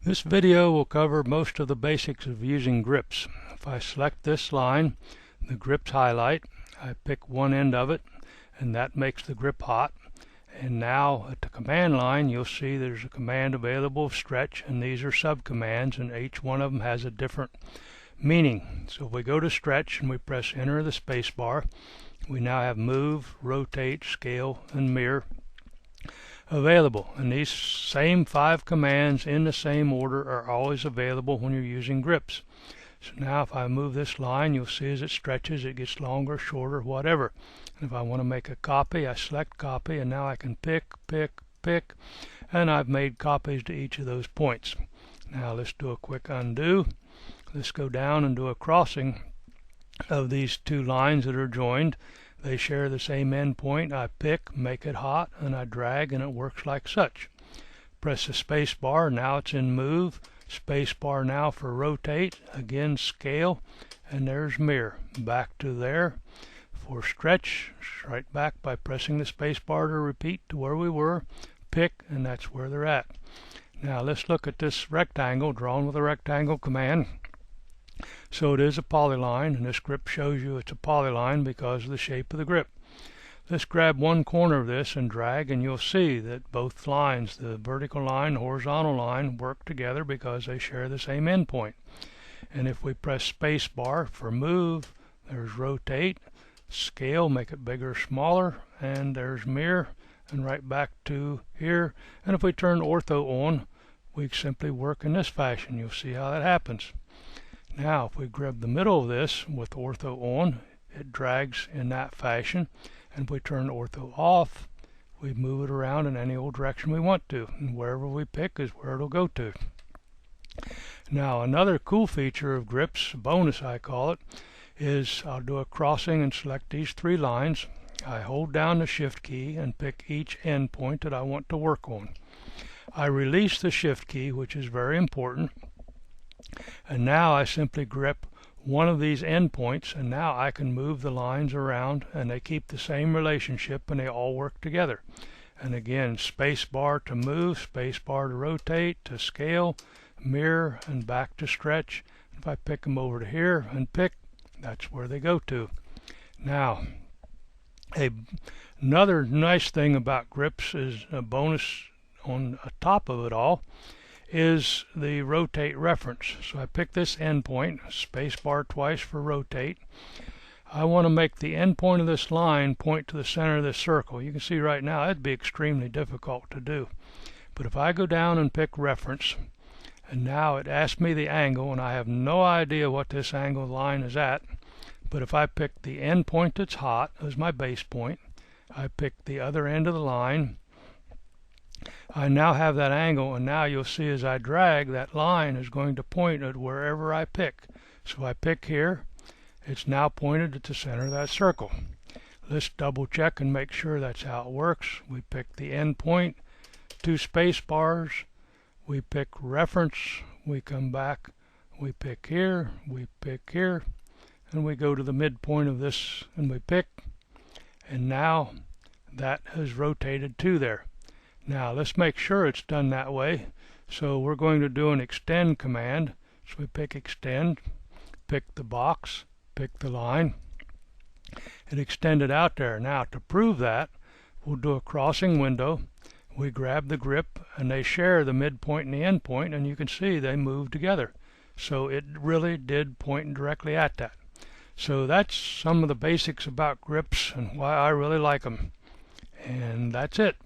This video will cover most of the basics of using grips. If I select this line, the grips highlight, I pick one end of it, and that makes the grip hot. And now at the command line, you'll see there's a command available of stretch, and these are subcommands, and each one of them has a different meaning. So if we go to stretch and we press enter the space bar, we now have move, rotate, scale, and mirror available. And these same 5 commands in the same order are always available when you're using grips. So now if I move this line, you'll see as it stretches, it gets longer, shorter, whatever. And if I want to make a copy, I select copy, and now I can pick, and I've made copies to each of those points. Now let's do a quick undo. Let's go down and do a crossing of these 2 lines that are joined. They share the same endpoint. I pick, make it hot, and I drag, and it works like such. Press the space bar, now it's in move. Space bar now for rotate, again scale, and there's mirror. Back to there. For stretch, right back by pressing the space bar to repeat to where we were. Pick, and that's where they're at. Now let's look at this rectangle drawn with a rectangle command. So it is a polyline, and this grip shows you it's a polyline because of the shape of the grip. Let's grab one corner of this and drag, and you'll see that both lines, the vertical line, horizontal line, work together because they share the same endpoint. And if we press space bar for move, there's rotate, scale, make it bigger or smaller, and there's mirror, and right back to here. And if we turn ortho on, we simply work in this fashion. You'll see how that happens. Now if we grab the middle of this with ortho on, it drags in that fashion. And if we turn ortho off, we move it around in any old direction we want to, and wherever we pick is where it'll go to. Now another cool feature of grips, bonus I call it, is I'll do a crossing and select these 3 lines. I hold down the shift key and pick each endpoint that I want to work on. I release the shift key, which is very important, and now I simply grip one of these endpoints, and now I can move the lines around, and they keep the same relationship, and they all work together. And again, space bar to move, space bar to rotate, to scale, mirror, and back to stretch. If I pick them over to here and pick, that's where they go to. Now, another nice thing about grips is a bonus on top of it all is the rotate reference. So I pick this endpoint, space bar twice for rotate. I want to make the endpoint of this line point to the center of this circle. You can see right now it'd be extremely difficult to do. But if I go down and pick reference, and now it asks me the angle, and I have no idea what this angle line is at, but if I pick the endpoint that's hot as my base point, I pick the other end of the line, I now have that angle, and now you'll see as I drag, that line is going to point at wherever I pick. So I pick here, it's now pointed at the center of that circle. Let's double check and make sure that's how it works. We pick the end point, 2 space bars, we pick reference, we come back, we pick here, and we go to the midpoint of this and we pick, and now that has rotated to there. Now let's make sure it's done that way. So we're going to do an extend command. So we pick extend, pick the box, pick the line, and extend it out there. Now to prove that, we'll do a crossing window. We grab the grip, and they share the midpoint and the end point, and you can see they move together. So it really did point directly at that. So that's some of the basics about grips and why I really like them. And that's it.